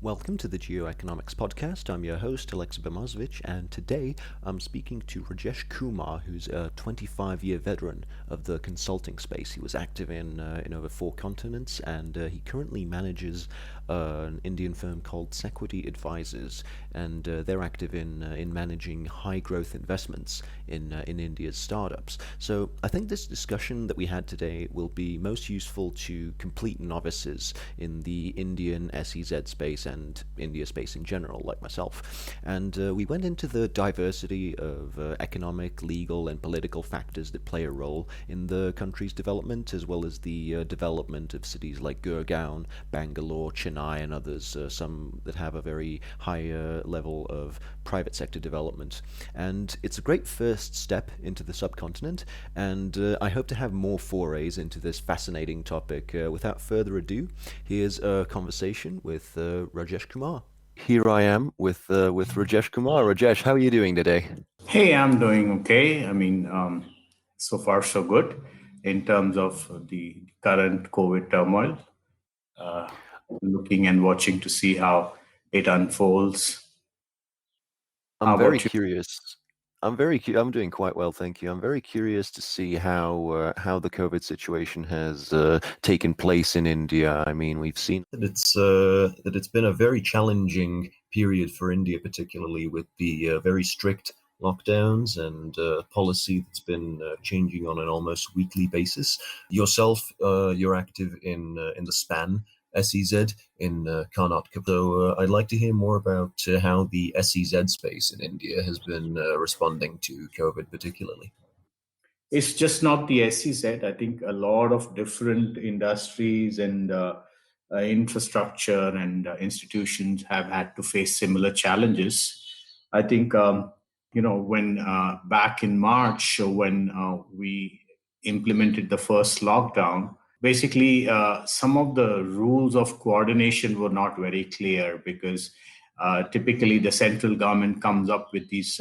Welcome to the Geoeconomics podcast. I'm your host, Alexa Bimazovich, and today I'm speaking to Rajesh Kumar, who's a 25-year veteran of the consulting space. He was active in over 4 continents, and he currently manages an Indian firm called Sequity Advisors, and they're active in managing high-growth investments in India's startups. So I think this discussion that we had today will be most useful to complete novices in the Indian SEZ space and India space in general, like myself. And we went into the diversity of economic, legal, and political factors that play a role in the country's development, as well as the development of cities like Gurgaon, Bangalore, Chennai, and others, some that have a very high level of private sector development. And it's a great first step into the subcontinent, and I hope to have more forays into this fascinating topic. Without further ado, here's a conversation with Rajesh Kumar. Here I am with Rajesh Kumar. Rajesh, how are you doing today? Hey, I'm doing okay. So far so good in terms of the current COVID turmoil. Uh, Looking and watching to see how it unfolds. I'm How very about you? curious. I'm doing quite well, thank you. I'm very curious to see how the COVID situation has taken place in India. I mean, we've seen that it's been a very challenging period for India, particularly with the very strict lockdowns and policy that's been changing on an almost weekly basis. Yourself, you're active in the SPAN SEZ in Karnataka. So I'd like to hear more about how the SEZ space in India has been responding to COVID, particularly. It's just not the SEZ. I think a lot of different industries and infrastructure and institutions have had to face similar challenges. I think, when back in March, when we implemented the first lockdown, basically some of the rules of coordination were not very clear because typically the central government comes up with these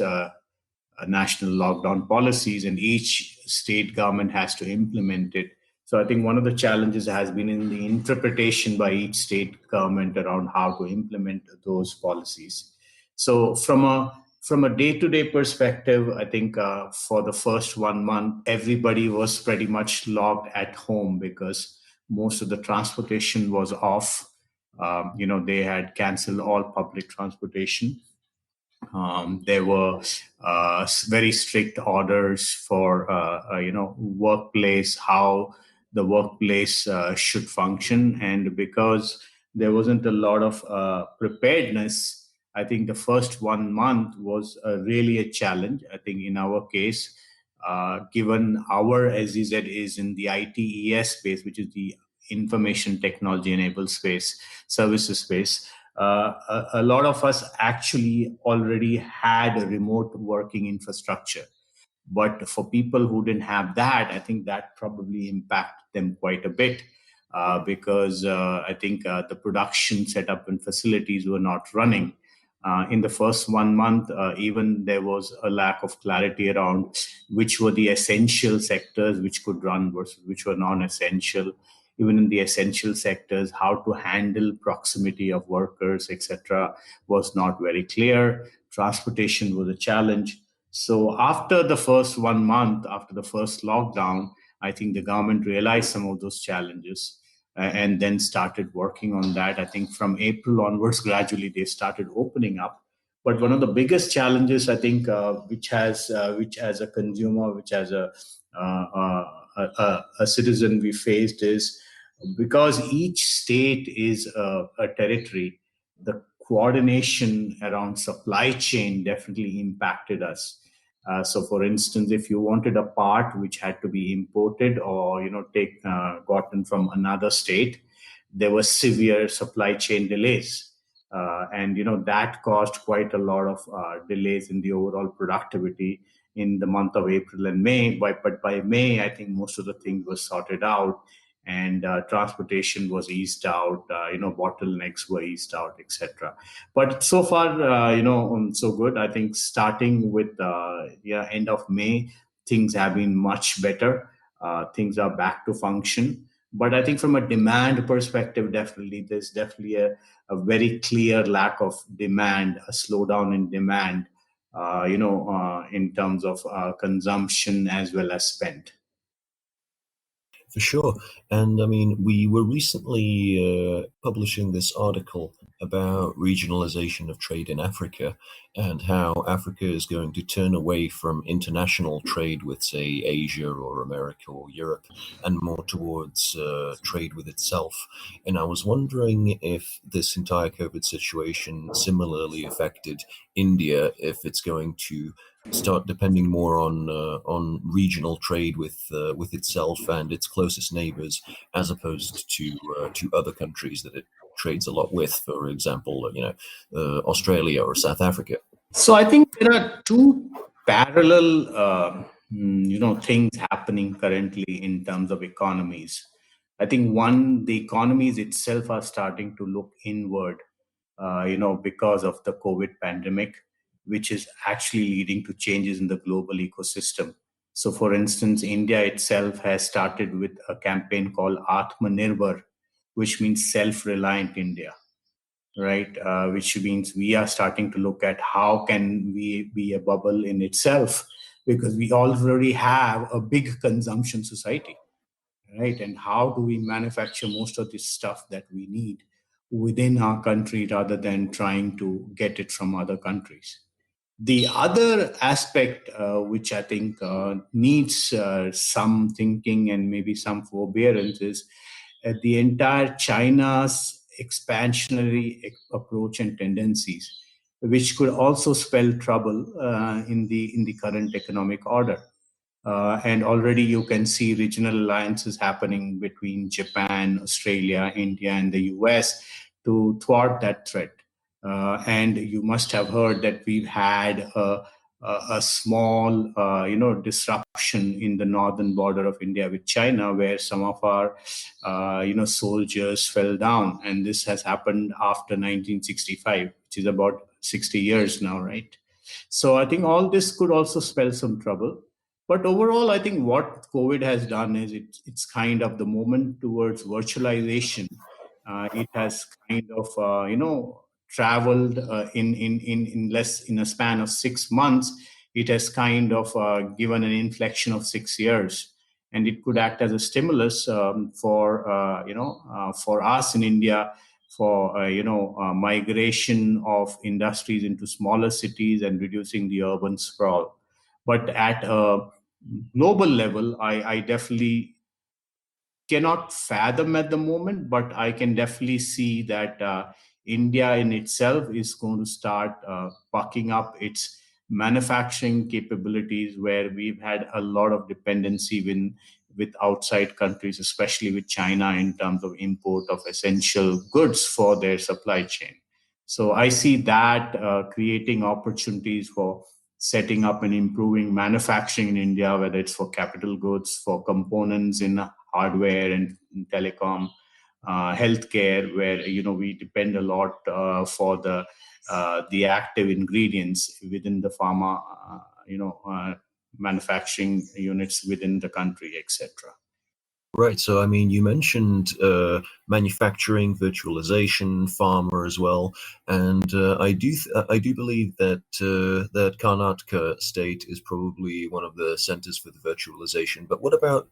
national lockdown policies, and each state government has to implement it. So I think one of the challenges has been in the interpretation by each state government around how to implement those policies. So from a day-to-day perspective, I think for the first 1 month, everybody was pretty much locked at home because most of the transportation was off. They had canceled all public transportation. There were very strict orders for workplace, how the workplace should function, and because there wasn't a lot of preparedness, I think the first 1 month was really a challenge. I think in our case, given our SEZ is in the ITES space, which is the information technology enabled space, services space, a lot of us actually already had a remote working infrastructure. But for people who didn't have that, I think that probably impacted them quite a bit because I think the production setup and facilities were not running. In the first 1 month, even there was a lack of clarity around which were the essential sectors which could run versus which were non-essential. Even in the essential sectors, how to handle proximity of workers, etc., was not very clear. Transportation was a challenge. So after the first 1 month, after the first lockdown, I think the government realized some of those challenges and then started working on that. I think from April onwards, gradually they started opening up. But one of the biggest challenges, I think, which as a consumer, which as a citizen we faced is because each state is a territory, the coordination around supply chain definitely impacted us. So, for instance, if you wanted a part which had to be imported or take gotten from another state, there were severe supply chain delays, and that caused quite a lot of delays in the overall productivity in the month of April and May. But by May, I think most of the things were sorted out, and transportation was eased out, bottlenecks were eased out, etc. But so far, so good. I think starting with end of May, things have been much better. Things are back to function. But I think from a demand perspective, definitely there's definitely a very clear lack of demand, a slowdown in demand, in terms of consumption as well as spend. For sure. And I mean, we were recently publishing this article about regionalization of trade in Africa and how Africa is going to turn away from international trade with, say, Asia or America or Europe and more towards trade with itself. And I was wondering if this entire COVID situation similarly affected India, if it's going to start depending more on regional trade with itself and its closest neighbors, as opposed to other countries that it trades a lot with, for example, Australia or South Africa. So I think there are two parallel, things happening currently in terms of economies. I think one, the economies itself are starting to look inward, because of the COVID pandemic, which is actually leading to changes in the global ecosystem. So, for instance, India itself has started with a campaign called Atmanirbhar, which means self-reliant India, right? Which means we are starting to look at how can we be a bubble in itself, because we already have a big consumption society, right? And how do we manufacture most of this stuff that we need within our country rather than trying to get it from other countries? The other aspect, which I think needs some thinking and maybe some forbearance, is the entire China's expansionary approach and tendencies, which could also spell trouble in the current economic order. And already you can see regional alliances happening between Japan, Australia, India, and the US to thwart that threat. And you must have heard that we've had a small, disruption in the northern border of India with China, where some of our, soldiers fell down. And this has happened after 1965, which is about 60 years now, right? So I think all this could also spell some trouble. But overall, I think what COVID has done is it's kind of the moment towards virtualization. It has kind of traveled in a span of 6 months. It has kind of given an inflection of 6 years, and it could act as a stimulus for us in India, for migration of industries into smaller cities and reducing the urban sprawl. But at a global level, I definitely cannot fathom at the moment, but I can definitely see that India in itself is going to start bucking up its manufacturing capabilities, where we've had a lot of dependency with outside countries, especially with China, in terms of import of essential goods for their supply chain. So I see that creating opportunities for setting up and improving manufacturing in India, whether it's for capital goods, for components in hardware and telecom, healthcare, where we depend a lot for the active ingredients within the pharma, manufacturing units within the country, etc. Right. So, I mean, you mentioned manufacturing, virtualization, pharma as well, and I do believe that that Karnataka state is probably one of the centers for the virtualization. But what about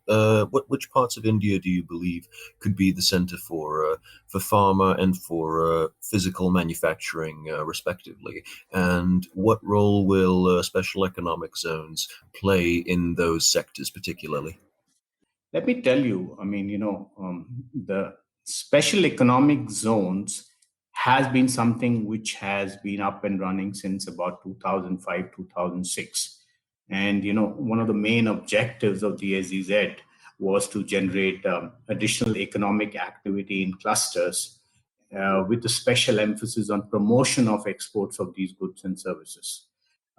which parts of India do you believe could be the center for pharma and for physical manufacturing, respectively? And what role will special economic zones play in those sectors, particularly? Let me tell you, I mean, the special economic zones has been something which has been up and running since about 2005, 2006. And, one of the main objectives of the SEZ was to generate additional economic activity in clusters, with a special emphasis on promotion of exports of these goods and services.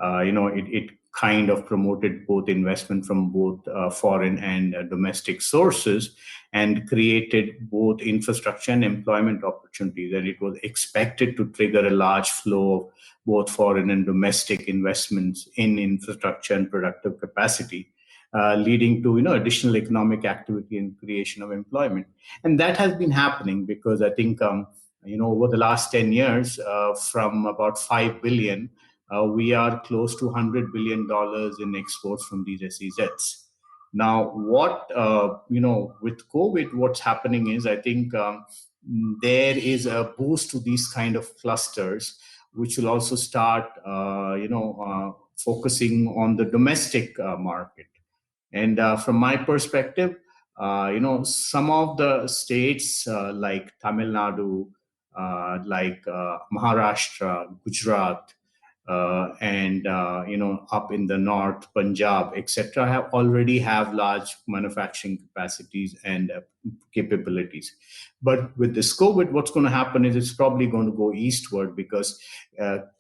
It kind of promoted both investment from both foreign and domestic sources, and created both infrastructure and employment opportunities. And it was expected to trigger a large flow of both foreign and domestic investments in infrastructure and productive capacity, leading to additional economic activity and creation of employment. And that has been happening because I think over the last 10 years, from about 5 billion, we are close to $100 billion in exports from these SEZs. Now, with COVID, what's happening is I think there is a boost to these kind of clusters, which will also start, focusing on the domestic market. And from my perspective, some of the states like Tamil Nadu, like Maharashtra, Gujarat, and up in the north, Punjab, etc., have already have large manufacturing capacities and capabilities. But with this COVID, what's going to happen is it's probably going to go eastward because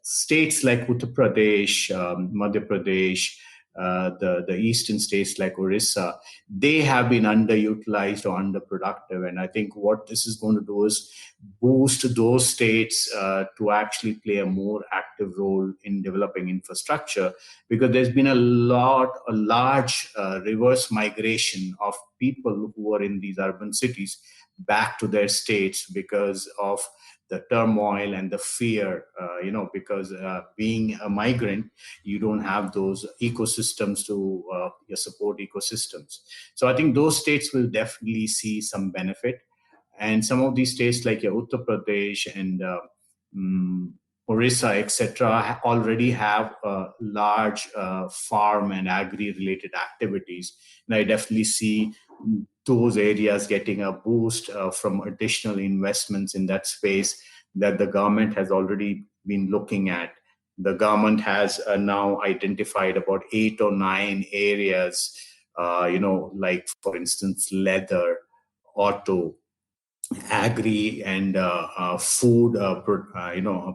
states like Uttar Pradesh, Madhya Pradesh, the eastern states like Orissa, they have been underutilized or underproductive. And I think what this is going to do is boost those states to actually play a more active role in developing infrastructure, because there's been a large reverse migration of people who are in these urban cities back to their states because of the turmoil and the fear, because being a migrant, you don't have those ecosystems to support ecosystems. So I think those states will definitely see some benefit. And some of these states like Uttar Pradesh and Orissa, etc., already have large farm and agri-related activities. And I definitely see those areas getting a boost from additional investments in that space that the government has already been looking at. The government has now identified about 8 or 9 areas, like, for instance, leather, auto, agri, and food,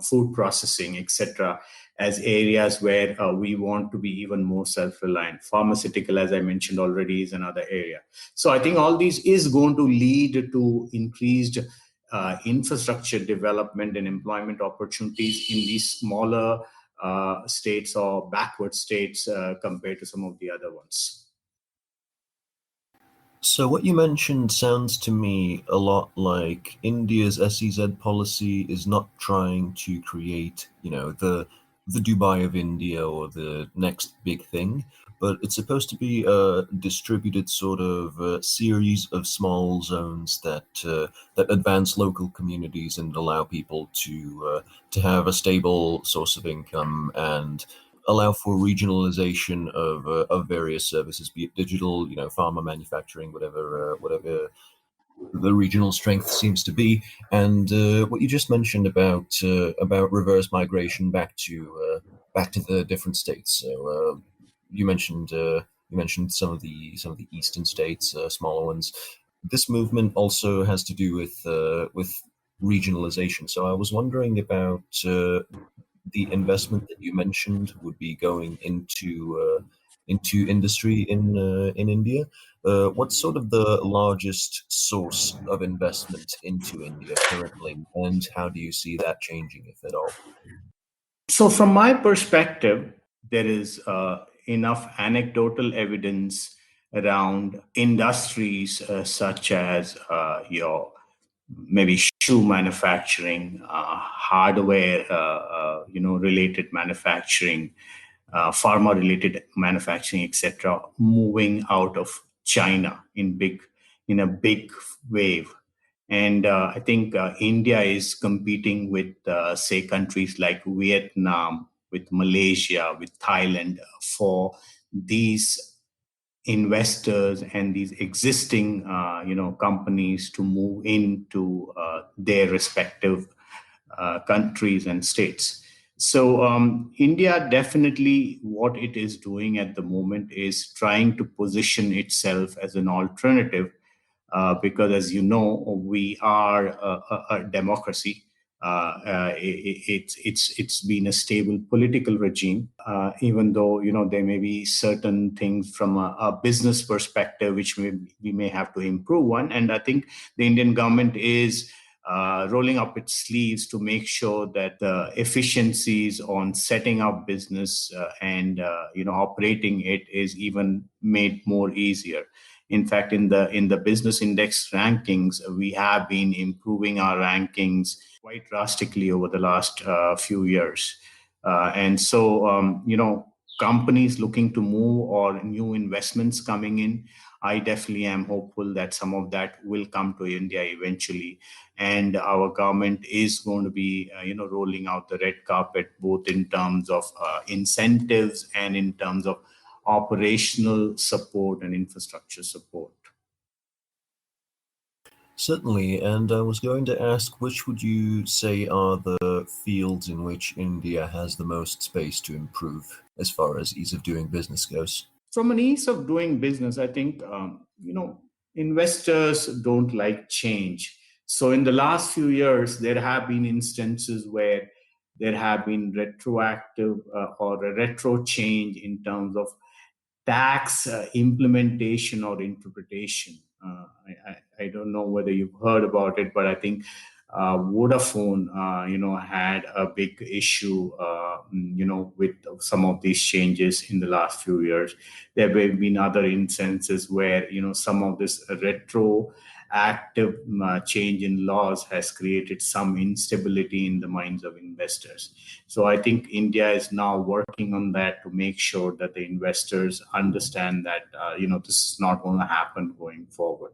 food processing, etc., as areas where we want to be even more self-reliant. Pharmaceutical, as I mentioned already, is another area. So I think all these is going to lead to increased infrastructure development and employment opportunities in these smaller states or backward states compared to some of the other ones. So what you mentioned sounds to me a lot like India's SEZ policy is not trying to create, the Dubai of India or the next big thing, but it's supposed to be a distributed sort of series of small zones that advance local communities and allow people to have a stable source of income and allow for regionalization of various services, be it digital, pharma, manufacturing, whatever the regional strength seems to be. And what you just mentioned about reverse migration back to the different states. So you mentioned some of the eastern states, smaller ones. This movement also has to do with regionalization. So I was wondering about the investment that you mentioned would be going into industry in India. What's sort of the largest source of investment into India currently, and how do you see that changing, if at all? So, from my perspective, there is enough anecdotal evidence around industries such as your maybe shoe manufacturing, hardware, related manufacturing, pharma related manufacturing, etc., moving out of China in a big wave. And I think India is competing with, say, countries like Vietnam, with Malaysia, with Thailand for these investors and these existing, companies to move into their respective countries and states. So India definitely, what it is doing at the moment is trying to position itself as an alternative, because, as you know, we are a democracy. It's been a stable political regime, even though there may be certain things from a business perspective which we may have to improve on. And I think the Indian government is rolling up its sleeves to make sure that the efficiencies on setting up business and operating it is even made more easier. In fact, in the business index rankings, we have been improving our rankings quite drastically over the last few years. And so, companies looking to move or new investments coming in, I definitely am hopeful that some of that will come to India eventually. And our government is going to be, rolling out the red carpet, both in terms of incentives and in terms of operational support and infrastructure support. Certainly, and I was going to ask, which would you say are the fields in which India has the most space to improve as far as ease of doing business goes? From an ease of doing business, I think, investors don't like change. So in the last few years, there have been instances where there have been retroactive or a retro change in terms of tax implementation or interpretation. I don't know whether you've heard about it, but I think Vodafone, had a big issue, with some of these changes in the last few years. There have been other instances where, some of this retroactive change in laws has created some instability in the minds of investors. So I think India is now working on that to make sure that the investors understand that, this is not going to happen going forward.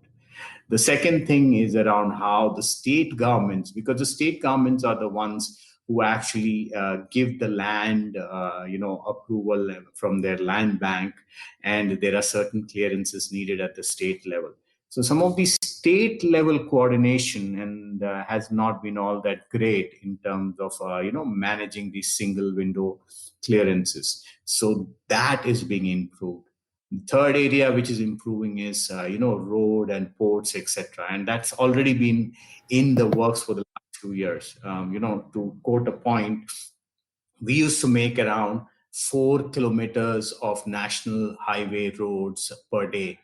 The second thing is around how the state governments, because the state governments are the ones who actually give the land, approval from their land bank, and there are certain clearances needed at the state level. So some of the state level coordination and has not been all that great in terms of managing these single window clearances. So that is being improved. The third area which is improving is road and ports, etc., and that's already been in the works for the last 2 years. To quote a point, we used to make around 4 kilometers of national highway roads per day,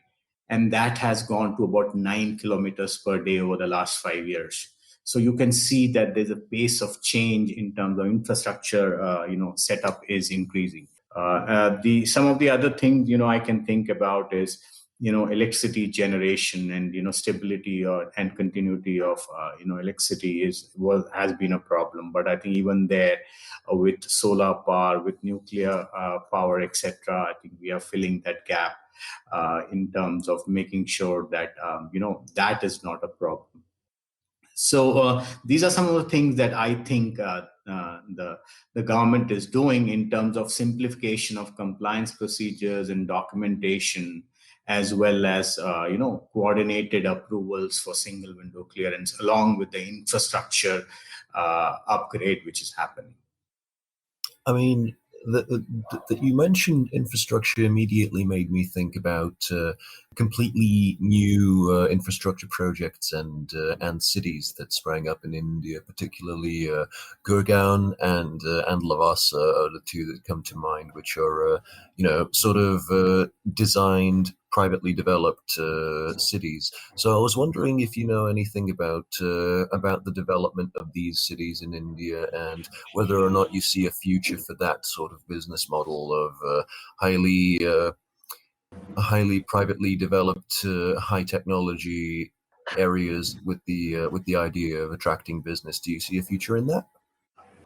and that has gone to about 9 kilometers per day over the last 5 years. So you can see that there's a pace of change in terms of infrastructure, setup is increasing. The some of the other things I can think about is electricity generation and stability and continuity of electricity has been a problem. But I think even there, with solar power, with nuclear power, etc., I think we are filling that gap in terms of making sure that that is not a problem. So these are some of the things that I think the government is doing in terms of simplification of compliance procedures and documentation, as well as coordinated approvals for single window clearance, along with the infrastructure upgrade which is happening. I mean, that you mentioned infrastructure immediately made me think about completely new infrastructure projects and cities that sprang up in India, particularly Gurgaon and Lavasa are the two that come to mind, which are sort of designed, privately developed cities. So I was wondering if you know anything about the development of these cities in India, and whether or not you see a future for that sort of business model of highly privately developed, high technology areas with the idea of attracting business. Do you see a future in that?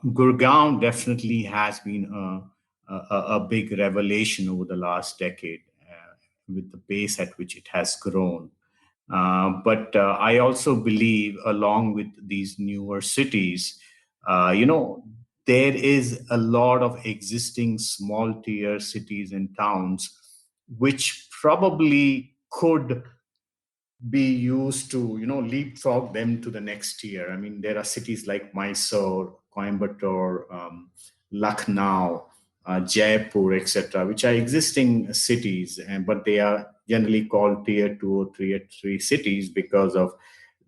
Gurgaon definitely has been a big revelation over the last decade, with the pace at which it has grown. But I also believe, along with these newer cities, there is a lot of existing small tier cities and towns which probably could be used to leapfrog them to the next tier. I mean, there are cities like Mysore, Coimbatore, Lucknow, Jaipur, etc., which are existing cities, but they are generally called tier 2 or tier 3 cities because of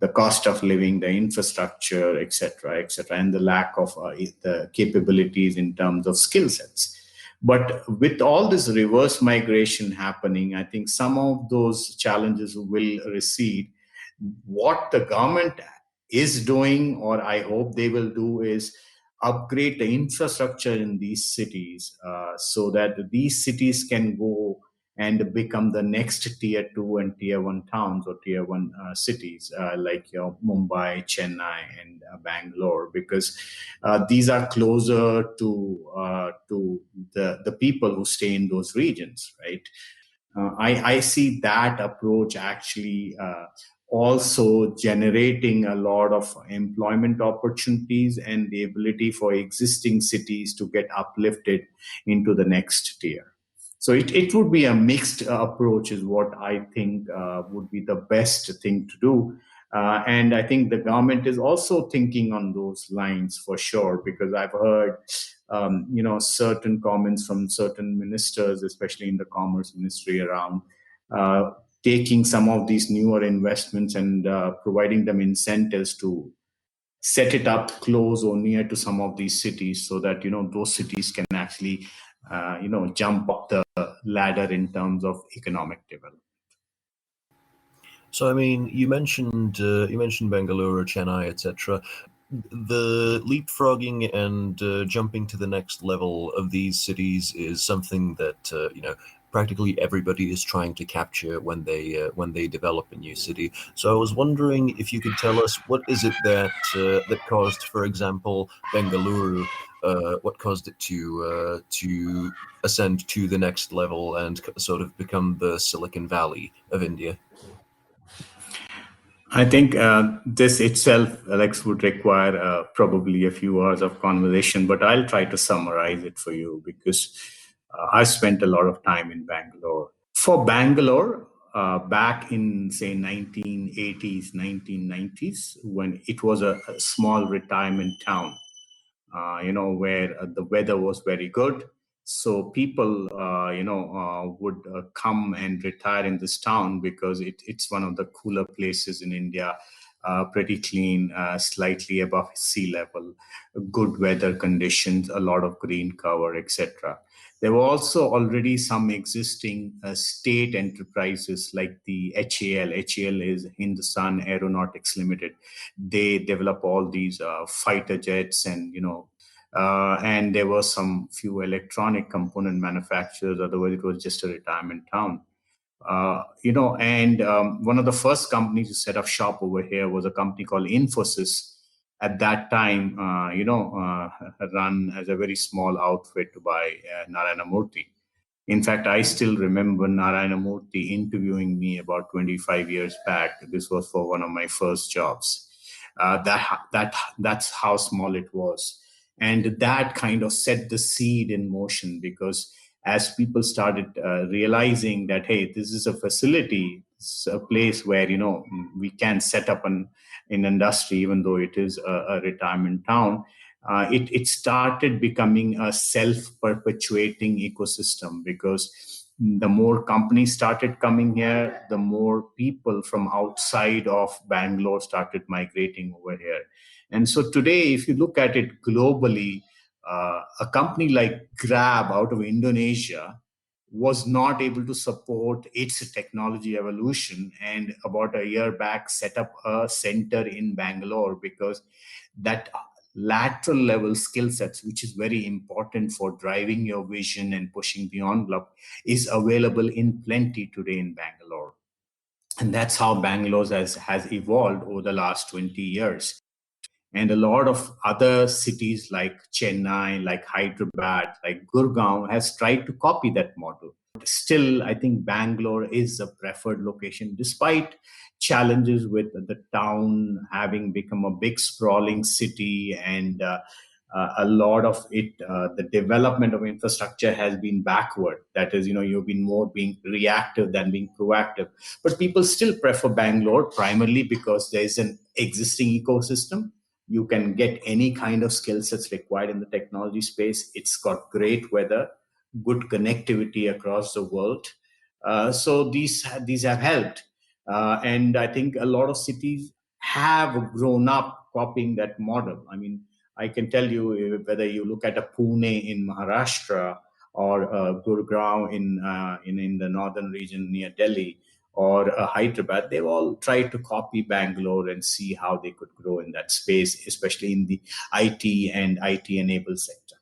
the cost of living, the infrastructure, etc., etc., and the lack of the capabilities in terms of skill sets. But with all this reverse migration happening, I think some of those challenges will recede. What the government is doing, or I hope they will do, is upgrade the infrastructure in these cities so that these cities can go and become the next tier 2 and tier 1 towns or tier 1 cities like Mumbai, Chennai, and Bangalore, because these are closer to the people who stay in those regions, right? I see that approach actually also generating a lot of employment opportunities and the ability for existing cities to get uplifted into the next tier. So it would be a mixed approach, is what I think would be the best thing to do. And I think the government is also thinking on those lines for sure, because I've heard certain comments from certain ministers, especially in the commerce ministry, around uh, taking some of these newer investments and providing them incentives to set it up close or near to some of these cities, so that those cities can actually jump up the ladder in terms of economic development. So, I mean, you mentioned Bangalore, Chennai, etc. The leapfrogging and jumping to the next level of these cities is something that practically everybody is trying to capture when they develop a new city. So I was wondering if you could tell us, what is it that caused, for example, Bengaluru, what caused it to ascend to the next level and sort of become the Silicon Valley of India? I think this itself, Alex, would require probably a few hours of conversation, but I'll try to summarize it for you, because I spent a lot of time in Bangalore. For Bangalore, back in, say, 1980s, 1990s, when it was a small retirement town, where the weather was very good. So people, would come and retire in this town, because it's one of the cooler places in India, pretty clean, slightly above sea level, good weather conditions, a lot of green cover, etc. There were also already some existing state enterprises like the HAL. HAL is Hindustan Aeronautics Limited. They develop all these fighter jets, and there were some few electronic component manufacturers. Otherwise, it was just a retirement town. And one of the first companies to set up shop over here was a company called Infosys. At that time, run as a very small outfit by Narayana Murthy. In fact, I still remember Narayana Murthy interviewing me about 25 years back. This was for one of my first jobs. That's how small it was, and that kind of set the seed in motion, because as people started realizing that, hey, this is a facility, it's a place where we can set up an industry, even though it is a retirement town. It started becoming a self-perpetuating ecosystem, because the more companies started coming here, the more people from outside of Bangalore started migrating over here. And so today, if you look at it globally, a company like Grab out of Indonesia was not able to support its technology evolution, and about a year back set up a center in Bangalore, because that lateral level skill sets, which is very important for driving your vision and pushing the envelope, is available in plenty today in Bangalore. And that's how Bangalore has evolved over the last 20 years. And a lot of other cities like Chennai, like Hyderabad, like Gurgaon has tried to copy that model. Still, I think Bangalore is a preferred location, despite challenges with the town having become a big sprawling city, and a lot of it, the development of infrastructure has been backward. That is, you've been more being reactive than being proactive. But people still prefer Bangalore primarily because there is an existing ecosystem. You can get any kind of skill sets required in the technology space. It's got great weather, good connectivity across the world. So these have helped, and I think a lot of cities have grown up copying that model. I mean, I can tell you, whether you look at a Pune in Maharashtra, or Gurgaon in the northern region near Delhi, or Hyderabad, they've all tried to copy Bangalore and see how they could grow in that space, especially in the IT and IT-enabled sector.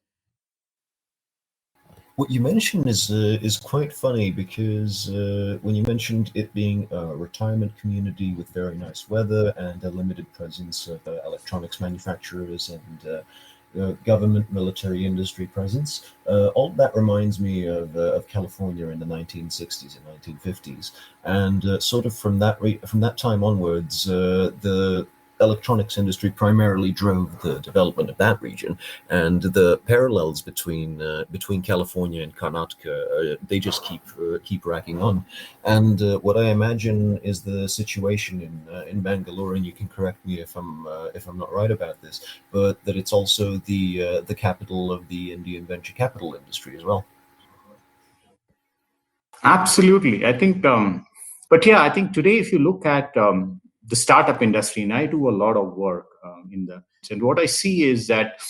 What you mentioned is quite funny because when you mentioned it being a retirement community with very nice weather and a limited presence of electronics manufacturers and government military industry presence, all that reminds me of California in the 1960s and 1950s, and sort of from that time onwards, the electronics industry primarily drove the development of that region, and the parallels between California and Karnataka, they just keep racking on. And what I imagine is the situation in Bangalore, and you can correct me if I'm not right about this, but that it's also the capital of the Indian venture capital industry as well. Absolutely. I think, but yeah, I think today, if you look at the startup industry, and I do a lot of work and what I see is that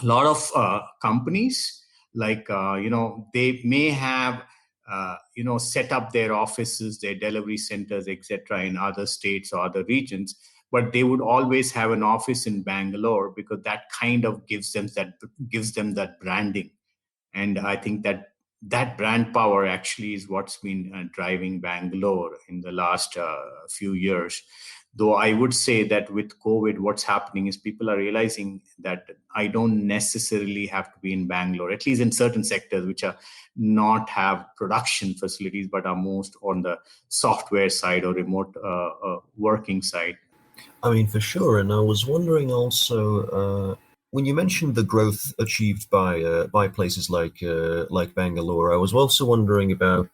a lot of companies, like, they may have, set up their offices, their delivery centers, etc., in other states or other regions, but they would always have an office in Bangalore because that kind of gives them that branding. And I think that brand power actually is what's been driving Bangalore in the last few years. Though I would say that with COVID, what's happening is people are realizing that I don't necessarily have to be in Bangalore, at least in certain sectors which are not have production facilities, but are most on the software side or remote working side. I mean, for sure. And I was wondering also, when you mentioned the growth achieved by places like Bangalore, I was also wondering about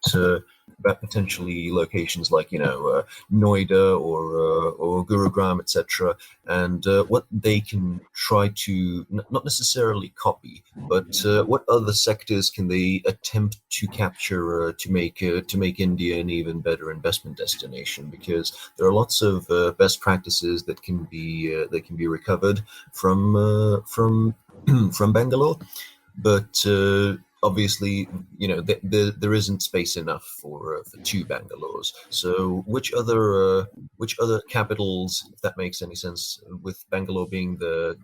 potentially locations like Noida or Gurugram, etc., and what they can try to not necessarily copy, but what other sectors can they attempt to capture to make India an even better investment destination? Because there are lots of best practices that can be recovered from from Bangalore, but obviously, there isn't space enough for two Bangalores. So, which other capitals, if that makes any sense, with Bangalore being the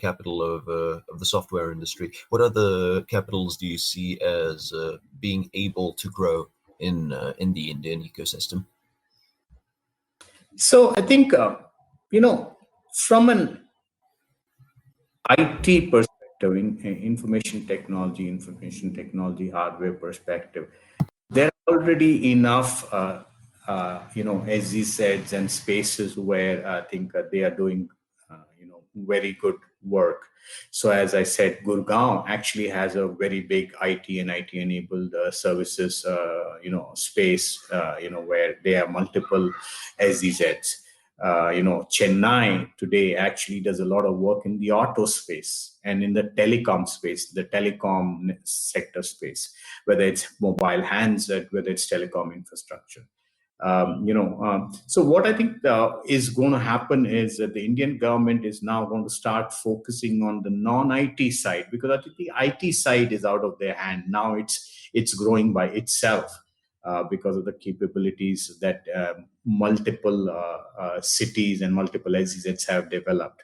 capital of the software industry, what other capitals do you see as being able to grow in the Indian ecosystem? So I think, from an IT perspective, information technology hardware perspective, there are already enough, SEZs and spaces where I think they are doing, very good work. So as I said, Gurgaon actually has a very big IT and IT enabled services, space, where there are multiple SEZs. Chennai today actually does a lot of work in the auto space and in the telecom space, the telecom sector space, whether it's mobile handset, whether it's telecom infrastructure. So what I think is going to happen is that the Indian government is now going to start focusing on the non-IT side, because I think the IT side is out of their hand now. It's growing by itself because of the capabilities that multiple cities and multiple SEZs have developed.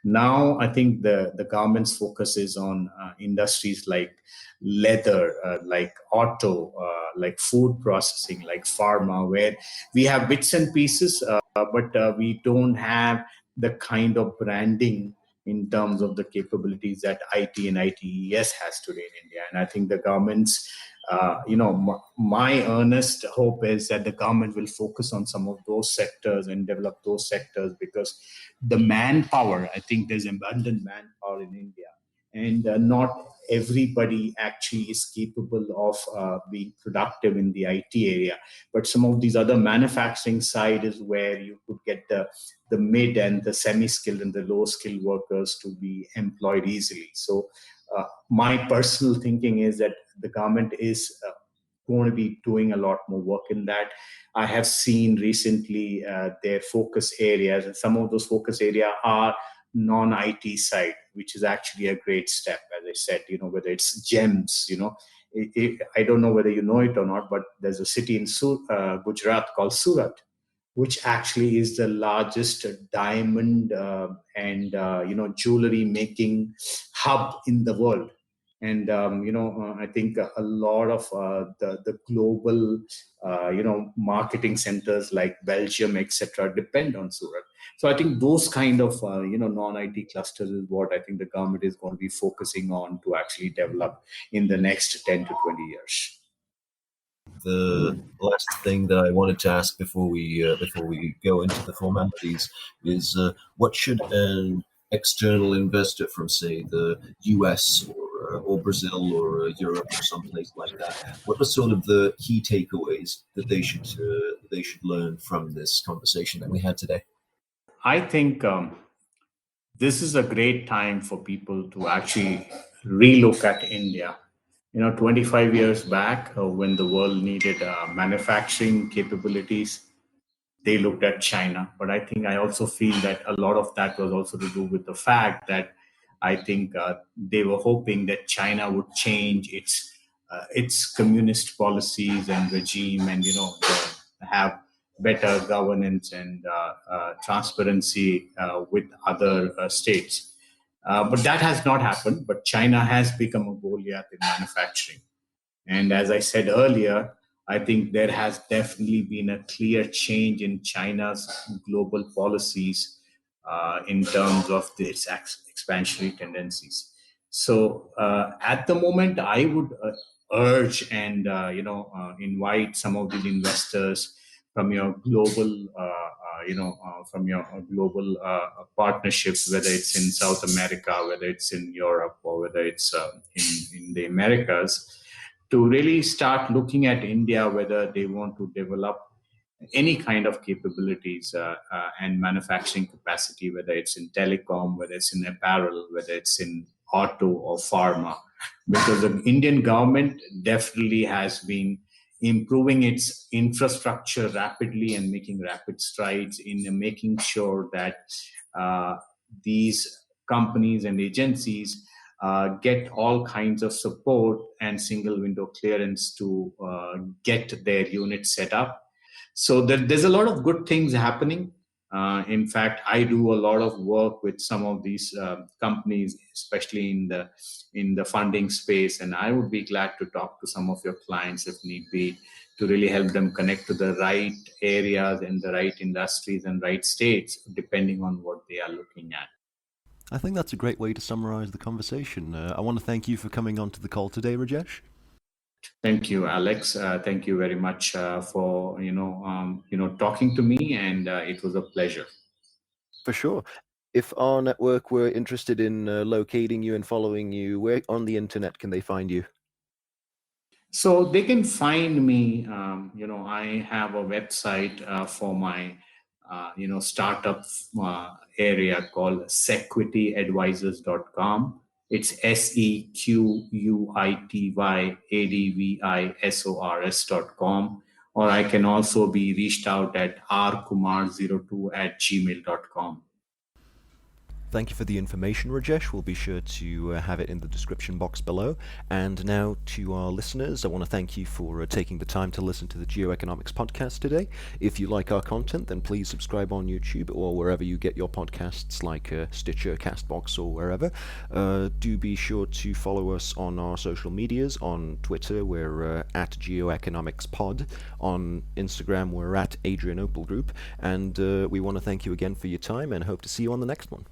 Now, I think the government's focus is on industries like leather, like auto, like food processing, like pharma, where we have bits and pieces, but we don't have the kind of branding in terms of the capabilities that IT and ITES has today in India. And I think the government's, my earnest hope is that the government will focus on some of those sectors and develop those sectors, because the manpower, I think there's abundant manpower in India, and not everybody actually is capable of being productive in the IT area. But some of these other manufacturing side is where you could get the mid and the semi-skilled and the low-skilled workers to be employed easily. So my personal thinking is that the government is going to be doing a lot more work in that. I have seen recently their focus areas, and some of those focus areas are non-IT side, which is actually a great step. As I said, whether it's GEMS, I don't know whether you know it or not, but there's a city in Gujarat called Surat, which actually is the largest diamond and jewelry making hub in the world. And I think a lot of the global marketing centers like Belgium, etc., depend on Surat. So I think those kind of non-IT clusters is what I think the government is going to be focusing on to actually develop in the next 10 to 20 years. The last thing that I wanted to ask before we go into the formalities is what should an external investor from, say, the US or Brazil or Europe or someplace like that, what are sort of the key takeaways that they should learn from this conversation that we had today? I think this is a great time for people to actually relook at India. 25 years back, when the world needed manufacturing capabilities, they looked at China. But I think I also feel that a lot of that was also to do with the fact that I think they were hoping that China would change its communist policies and regime, and have better governance and transparency with other states. But that has not happened. But China has become a Goliath in manufacturing. And as I said earlier, I think there has definitely been a clear change in China's global policies in terms of its expansionary tendencies. So at the moment, I would urge and invite some of these investors from your global partnerships, whether it's in South America, whether it's in Europe, or whether it's in the Americas, to really start looking at India, whether they want to develop any kind of capabilities and manufacturing capacity, whether it's in telecom, whether it's in apparel, whether it's in auto or pharma. Because the Indian government definitely has been improving its infrastructure rapidly and making rapid strides in making sure that these companies and agencies get all kinds of support and single window clearance to get their unit set up. So there's a lot of good things happening. In fact, I do a lot of work with some of these companies, especially in the funding space, and I would be glad to talk to some of your clients if need be, to really help them connect to the right areas and the right industries and right states, depending on what they are looking at. I think that's a great way to summarize the conversation. I want to thank you for coming on to the call today, Rajesh. Thank you, Alex. Thank you very much for talking to me, and it was a pleasure. For sure. If our network were interested in locating you and following you, where on the internet can they find you? So they can find me. I have a website for my startup area called sequityadvisors.com. It's sequitiyadvisors.com. Or I can also be reached out at rkumar02@gmail.com. Thank you for the information, Rajesh. We'll be sure to have it in the description box below. And now to our listeners, I want to thank you for taking the time to listen to the Geoeconomics podcast today. If you like our content, then please subscribe on YouTube or wherever you get your podcasts, like Stitcher, Castbox, or wherever. Do be sure to follow us on our social medias. On Twitter, we're at GeoeconomicsPod. On Instagram, we're at Adrianople Group. And we want to thank you again for your time and hope to see you on the next one.